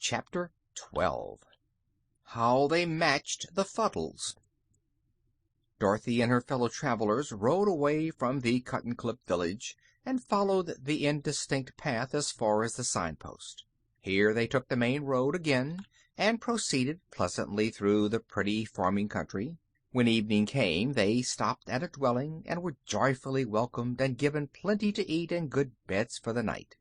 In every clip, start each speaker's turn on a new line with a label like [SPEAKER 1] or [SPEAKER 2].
[SPEAKER 1] Chapter 12 How They Matched the Fuddles. Dorothy and her fellow travelers rode away from the Cuttenclip village and followed the indistinct path as far as the signpost. Here they took the main road again and proceeded pleasantly through the pretty farming country. When evening came, they stopped at a dwelling and were joyfully welcomed and given plenty to eat and good beds for the night.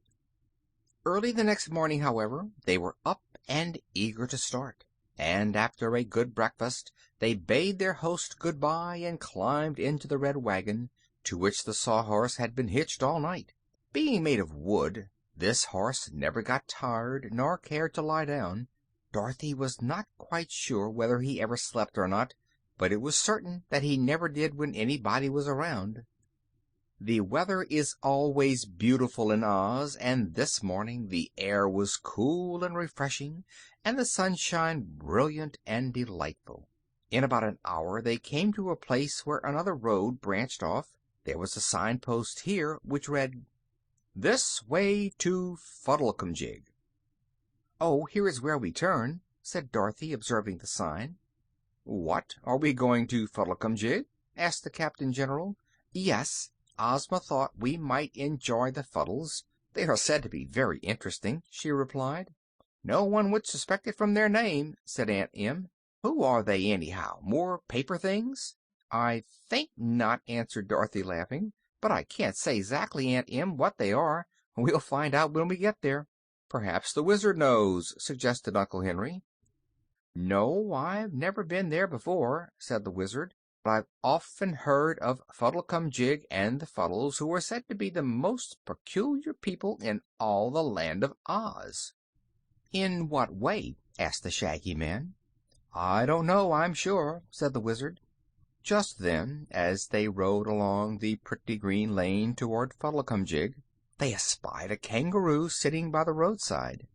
[SPEAKER 1] Early the next morning, however, they were up and eager to start, and after a good breakfast they bade their host good-bye and climbed into the red wagon, to which the Sawhorse had been hitched all night. Being made of wood, this horse never got tired nor cared to lie down. Dorothy was not quite sure whether he ever slept or not, but it was certain that he never did when anybody was around. The weather is always beautiful in Oz, and this morning the air was cool and refreshing, and the sunshine brilliant and delightful. In about an hour they came to a place where another road branched off. There was a signpost here which read, "This way to Fuddlecumjig." "Oh, here is where we turn," said Dorothy, observing the sign. "What, are we going to Fuddlecumjig?" asked the Captain General. "Yes. Ozma thought we might enjoy the Fuddles. They are said to be very interesting," she replied. "No one would suspect it from their name," said Aunt Em. "Who are they, anyhow? More paper things?" "I think not," answered Dorothy, laughing. "But I can't say 'zactly, Aunt Em, what they are. We'll find out when we get there." "Perhaps the Wizard knows," suggested Uncle Henry. "No, I've never been there before," said the Wizard. "But I've often heard of Fuddlecumjig and the Fuddles, who are said to be the most peculiar people in all the Land of Oz." "In what way?" asked the Shaggy Man. "I don't know, I'm sure," said the Wizard. Just then, as they rode along the pretty green lane toward Fuddlecumjig, they espied a kangaroo sitting by the roadside.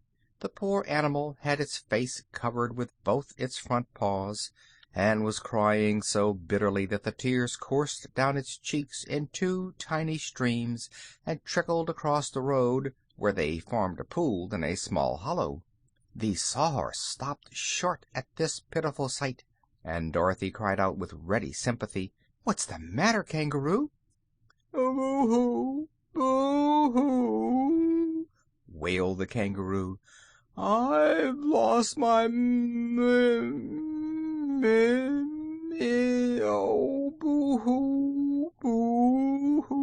[SPEAKER 1] The poor animal had its face covered with both its front paws, and was crying so bitterly that the tears coursed down its cheeks in two tiny streams and trickled across the road, where they formed a pool in a small hollow. The Sawhorse stopped short at this pitiful sight, and Dorothy cried out with ready sympathy, "What's the matter, Kangaroo?" "Boo-hoo! Boo-hoo!" wailed the Kangaroo. "I've lost my oh, boo-hoo! Boo-hoo!"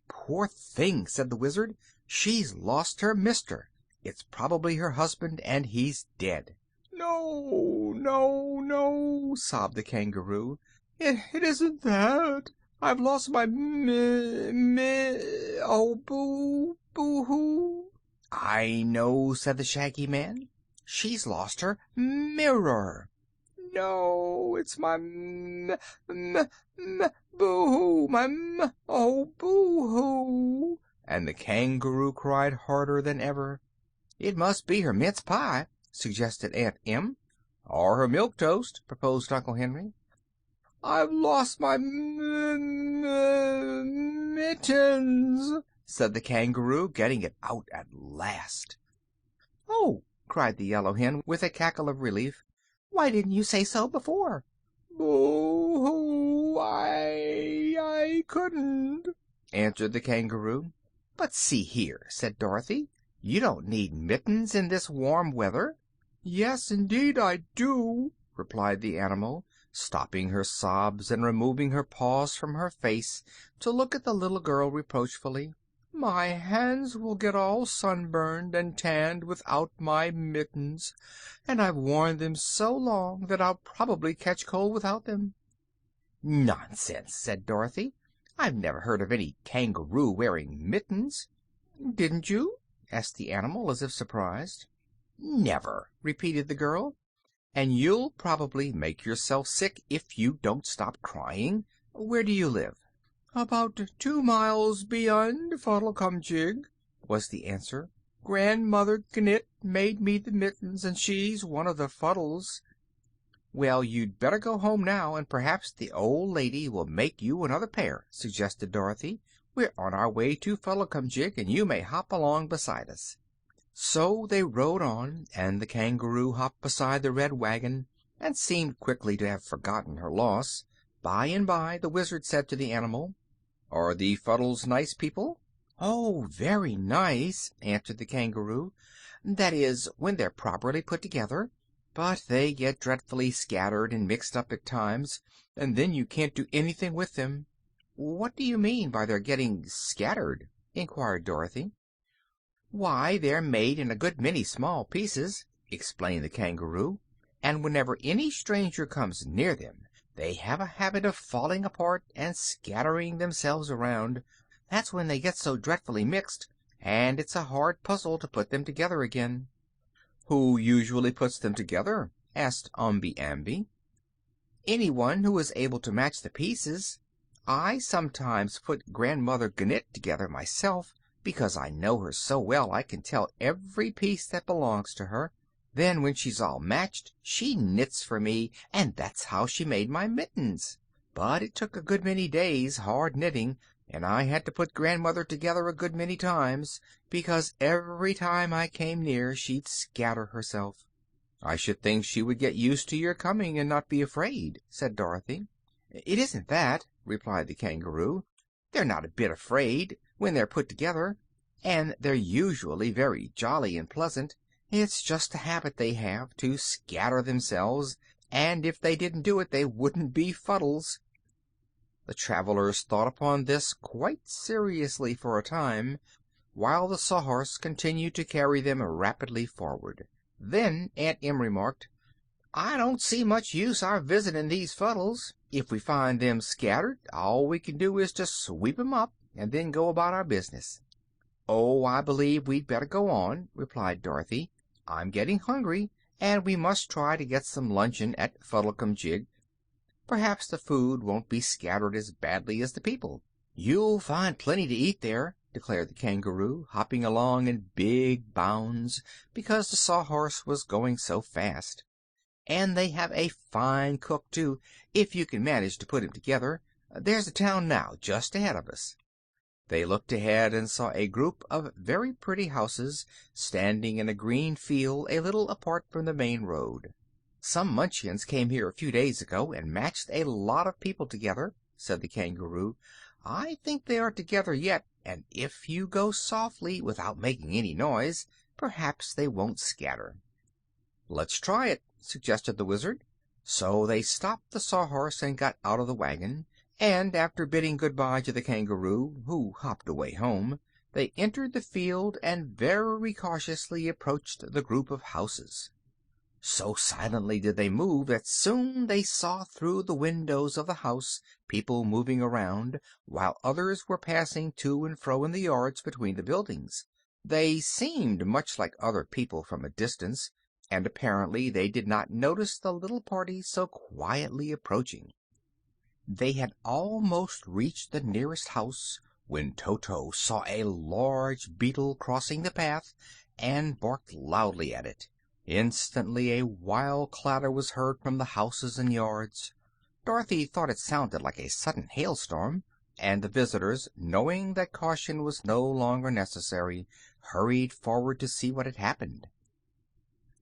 [SPEAKER 1] "Poor thing!" said the Wizard. "She's lost her mister. It's probably her husband, and he's dead." "No, no, no!" sobbed the Kangaroo. It isn't that. I've lost my oh, boo-hoo!" "I know," said the Shaggy Man. "She's lost her mirror." "No, it's my boo-hoo! My oh, boo-hoo!" And the Kangaroo cried harder than ever. "It must be her mince pie," suggested Aunt Em. "Or her milk toast," proposed Uncle Henry. "I've lost my mittens," said the Kangaroo, getting it out at last. "Oh!" cried the Yellow Hen, with a cackle of relief. "Why didn't you say so before?" "Boo-hoo! I couldn't," answered the Kangaroo. "But see here," said Dorothy, "you don't need mittens in this warm weather." "Yes, indeed I do," replied the animal, stopping her sobs and removing her paws from her face to look at the little girl reproachfully. "My hands will get all sunburned and tanned without my mittens, and I've worn them so long that I'll probably catch cold without them." "Nonsense!" said Dorothy. "I've never heard of any kangaroo wearing mittens." "Didn't you?" asked the animal, as if surprised. "Never," repeated the girl. "And you'll probably make yourself sick if you don't stop crying. Where do you live?" "About 2 miles beyond Fuddlecumjig," was the answer. "Grandmother Gnit made me the mittens, and she's one of the Fuddles." "Well, you'd better go home now, and perhaps the old lady will make you another pair," suggested Dorothy. "We're on our way to Fuddlecumjig, and you may hop along beside us." So they rode on, and the kangaroo hopped beside the red wagon and seemed quickly to have forgotten her loss. By and by the Wizard said to the animal, "Are the Fuddles nice people?" "Oh, very nice," answered the kangaroo. "That is, when they're properly put together. But they get dreadfully scattered and mixed up at times, and then you can't do anything with them." "What do you mean by their getting scattered?" inquired Dorothy. "Why, they're made in a good many small pieces," explained the kangaroo, "and whenever any stranger comes near them they have a habit of falling apart and scattering themselves around. That's when they get so dreadfully mixed, and it's a hard puzzle to put them together again." "Who usually puts them together?" asked Omby Amby. "Anyone who is able to match the pieces. I sometimes put Grandmother Gnit together myself, because I know her so well I can tell every piece that belongs to her. Then, when she's all matched, she knits for me, and that's how she made my mittens. But it took a good many days' hard knitting, and I had to put Grandmother together a good many times, because every time I came near she'd scatter herself." "I should think she would get used to your coming and not be afraid," said Dorothy. "It isn't that," replied the kangaroo. "They're not a bit afraid, when they're put together, and they're usually very jolly and pleasant. It's just a habit they have to scatter themselves, and if they didn't do it they wouldn't be Fuddles." The travelers thought upon this quite seriously for a time, while the Sawhorse continued to carry them rapidly forward. Then Aunt Em remarked, "I don't see much use our visiting these Fuddles. If we find them scattered, all we can do is to sweep 'em up and then go about our business." "Oh, I believe we'd better go on," replied Dorothy. "I'm getting hungry, and we must try to get some luncheon at Fuddlecumjig. Perhaps the food won't be scattered as badly as the people." "You'll find plenty to eat there," declared the kangaroo, hopping along in big bounds because the Sawhorse was going so fast. "And they have a fine cook, too, if you can manage to put him together. There's a town now, just ahead of us." They looked ahead and saw a group of very pretty houses standing in a green field a little apart from the main road. "Some Munchkins came here a few days ago and matched a lot of people together," said the kangaroo. "I think they are together yet, and if you go softly, without making any noise, perhaps they won't scatter." "Let's try it," suggested the Wizard. So they stopped the Sawhorse and got out of the wagon, and after bidding good-bye to the kangaroo, who hopped away home, they entered the field and very cautiously approached the group of houses. So silently did they move that soon they saw through the windows of the house people moving around, while others were passing to and fro in the yards between the buildings. They seemed much like other people from a distance, and apparently they did not notice the little party so quietly approaching. They had almost reached the nearest house when Toto saw a large beetle crossing the path and barked loudly at it. Instantly a wild clatter was heard from the houses and yards. Dorothy thought it sounded like a sudden hailstorm, and the visitors, knowing that caution was no longer necessary, hurried forward to see what had happened.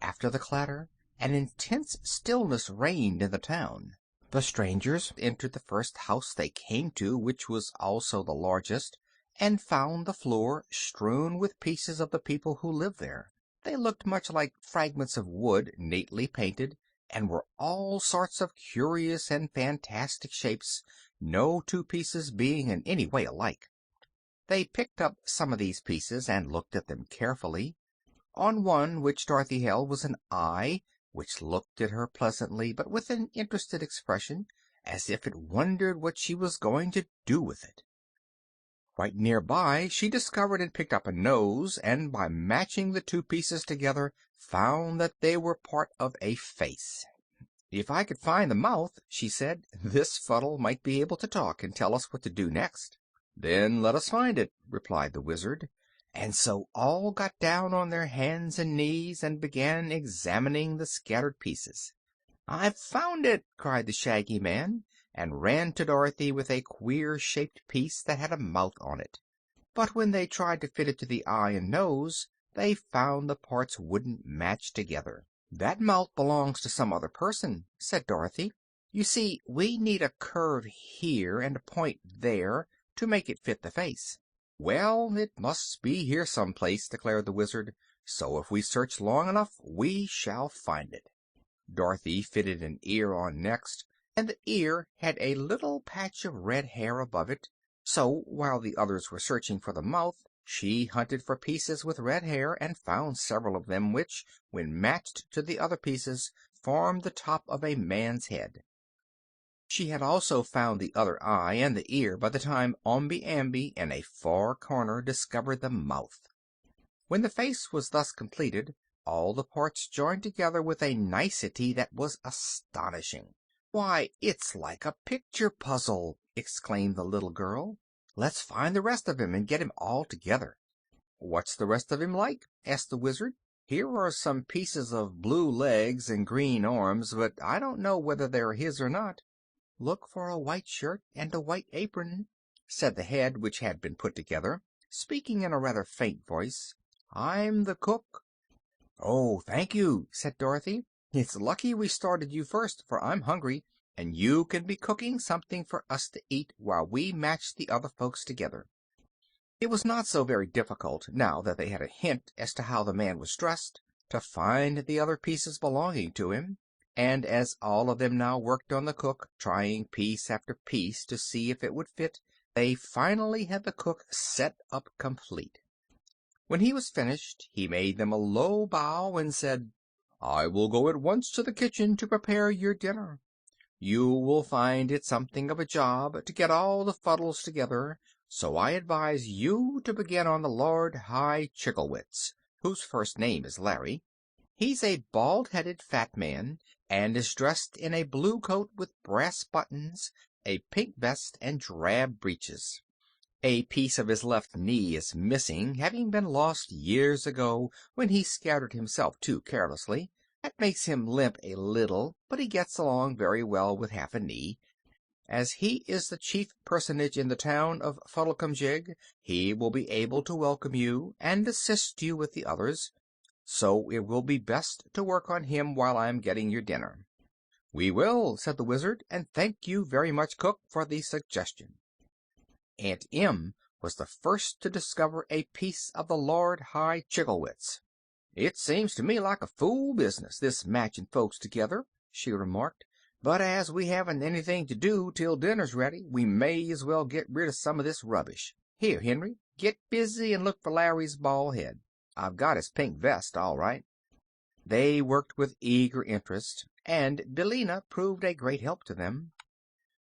[SPEAKER 1] After the clatter, an intense stillness reigned in the town. The strangers entered the first house they came to, which was also the largest, and found the floor strewn with pieces of the people who lived there. They looked much like fragments of wood neatly painted, and were all sorts of curious and fantastic shapes, no two pieces being in any way alike. They picked up some of these pieces and looked at them carefully. On one which Dorothy held was an eye, which looked at her pleasantly, but with an interested expression, as if it wondered what she was going to do with it. Quite near by she discovered and picked up a nose, and by matching the two pieces together found that they were part of a face. "If I could find the mouth," she said, "this Fuddle might be able to talk and tell us what to do next." "Then let us find it," replied the Wizard. And so all got down on their hands and knees and began examining the scattered pieces. "I've found it!" cried the Shaggy Man, and ran to Dorothy with a queer-shaped piece that had a mouth on it. But when they tried to fit it to the eye and nose, they found the parts wouldn't match together. "That mouth belongs to some other person," said Dorothy. "You see, we need a curve here and a point there to make it fit the face." "Well, it must be here some place," declared the Wizard, "so if we search long enough we shall find it." Dorothy fitted an ear on next, and the ear had a little patch of red hair above it. So, while the others were searching for the mouth, she hunted for pieces with red hair and found several of them which, when matched to the other pieces, formed the top of a man's head. She had also found the other eye and the ear by the time Omby Amby in a far corner discovered the mouth. When the face was thus completed, all the parts joined together with a nicety that was astonishing. "Why, it's like a picture puzzle!" exclaimed the little girl. "Let's find the rest of him and get him all together." "What's the rest of him like?" asked the Wizard. "Here are some pieces of blue legs and green arms, but I don't know whether they're his or not." "Look for a white shirt and a white apron," said the head which had been put together, speaking in a rather faint voice. "I'm the cook." "Oh, thank you," said Dorothy. "It's lucky we started you first, for I'm hungry, and you can be cooking something for us to eat while we match the other folks together." It was not so very difficult, now that they had a hint as to how the man was dressed, to find the other pieces belonging to him, and as all of them now worked on the cook, trying piece after piece to see if it would fit, they finally had the cook set up complete. When he was finished he made them a low bow and said, "I will go at once to the kitchen to prepare your dinner. You will find it something of a job to get all the Fuddles together, so I advise you to begin on the Lord High Chigglewitz, whose first name is Larry. He's a bald-headed fat man, and is dressed in a blue coat with brass buttons, a pink vest, and drab breeches. A piece of his left knee is missing, having been lost years ago when he scattered himself too carelessly. That makes him limp a little, but he gets along very well with half a knee. As he is the chief personage in the town of Fuddlecumjig, he will be able to welcome you and assist you with the others, so it will be best to work on him while I'm getting your dinner." "We will," said the Wizard, "and thank you very much, Cook, for the suggestion." Aunt Em was the first to discover a piece of the Lord High Chigglewitz. "It seems to me like a fool business, this matching folks together," she remarked, "but as we haven't anything to do till dinner's ready, we may as well get rid of some of this rubbish. Here, Henry, get busy and look for Larry's bald head. I've got his pink vest, all right." They worked with eager interest, and Billina proved a great help to them.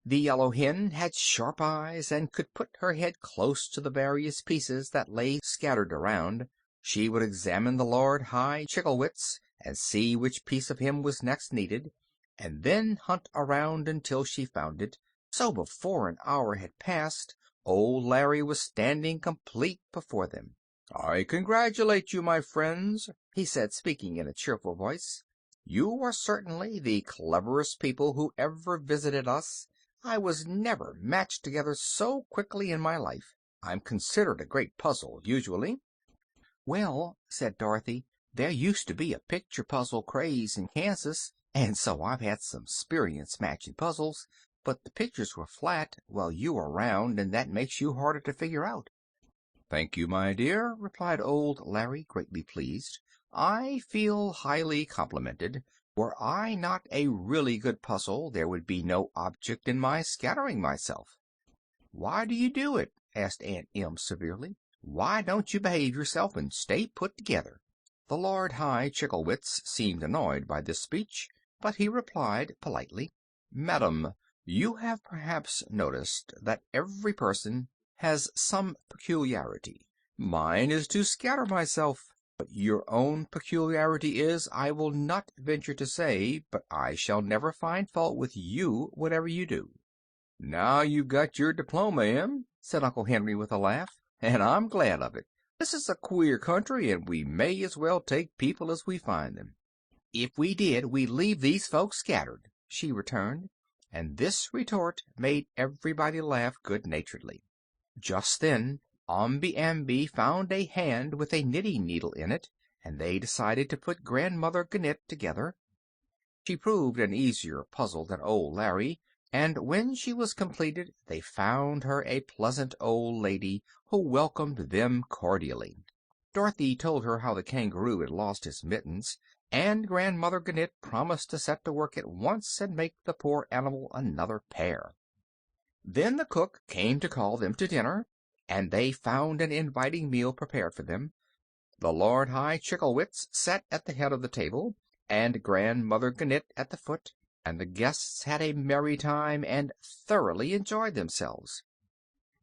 [SPEAKER 1] The yellow hen had sharp eyes and could put her head close to the various pieces that lay scattered around. She would examine the Lord High Chigglewitz and see which piece of him was next needed, and then hunt around until she found it. So before an hour had passed, old Larry was standing complete before them. "I congratulate you, my friends," he said, speaking in a cheerful voice. "You are certainly the cleverest people who ever visited us. I was never matched together so quickly in my life. I'm considered a great puzzle, usually." "Well," said Dorothy, "there used to be a picture puzzle craze in Kansas, and so I've had some 'sperience matching puzzles, but the pictures were flat, while you are round, and that makes you harder to figure out." "Thank you, my dear," replied old Larry, greatly pleased. "I feel highly complimented. Were I not a really good puzzle, there would be no object in my scattering myself." "Why do you do it?" asked Aunt Em severely. "Why don't you behave yourself and stay put together?" The Lord High Chigglewitz seemed annoyed by this speech, but he replied politely, "Madam, you have perhaps noticed that every person has some peculiarity. Mine is to scatter myself. What your own peculiarity is, I will not venture to say, but I shall never find fault with you, whatever you do." "Now you've got your diploma, Em," said Uncle Henry with a laugh, "and I'm glad of it. This is a queer country, and we may as well take people as we find them." "If we did, we'd leave these folks scattered," she returned, and this retort made everybody laugh good-naturedly. Just then Omby Amby found a hand with a knitting needle in it, and they decided to put Grandmother Gnit together. She proved an easier puzzle than old Larry, and when she was completed they found her a pleasant old lady who welcomed them cordially. Dorothy told her how the kangaroo had lost his mittens, and Grandmother Gnit promised to set to work at once and make the poor animal another pair. Then the cook came to call them to dinner, and they found an inviting meal prepared for them. The Lord High Chicklewitz sat at the head of the table, and Grandmother Gnit at the foot, and the guests had a merry time and thoroughly enjoyed themselves.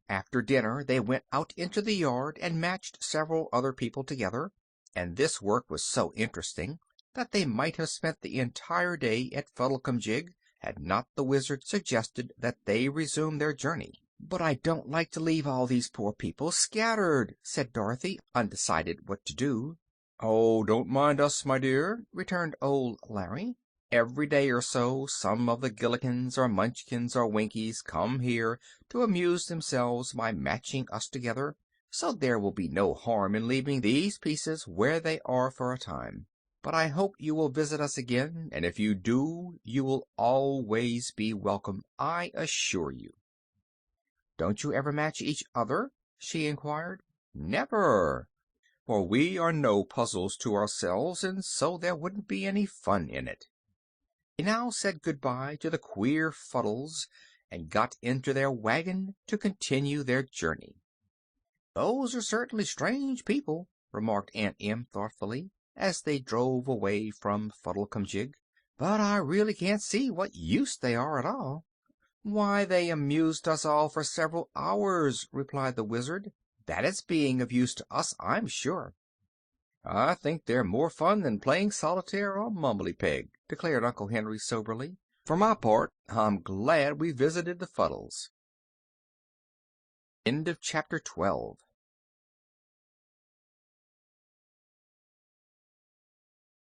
[SPEAKER 1] After dinner they went out into the yard and matched several other people together, and this work was so interesting that they might have spent the entire day at Fuddlecumjig had not the Wizard suggested that they resume their journey. "But I don't like to leave all these poor people scattered," said Dorothy, undecided what to do. "Oh, don't mind us, my dear," returned old Larry. "Every day or so some of the Gillikins or Munchkins or Winkies come here to amuse themselves by matching us together, so there will be no harm in leaving these pieces where they are for a time. But I hope you will visit us again, and if you do you will always be welcome, I assure you." "Don't you ever match each other?" she inquired. "Never, for we are no puzzles to ourselves, and so there wouldn't be any fun in it." They now said good-bye to the queer Fuddles and got into their wagon to continue their journey. "Those are certainly strange people," remarked Aunt Em thoughtfully, as they drove away from Fuddlecumjig, "but I really can't see what use they are at all." "Why, they amused us all for several hours," replied the Wizard. "That is being of use to us, I'm sure." "I think they're more fun than playing solitaire or mumbly peg," declared Uncle Henry soberly. "For my part, I'm glad we visited the Fuddles." Chapter 13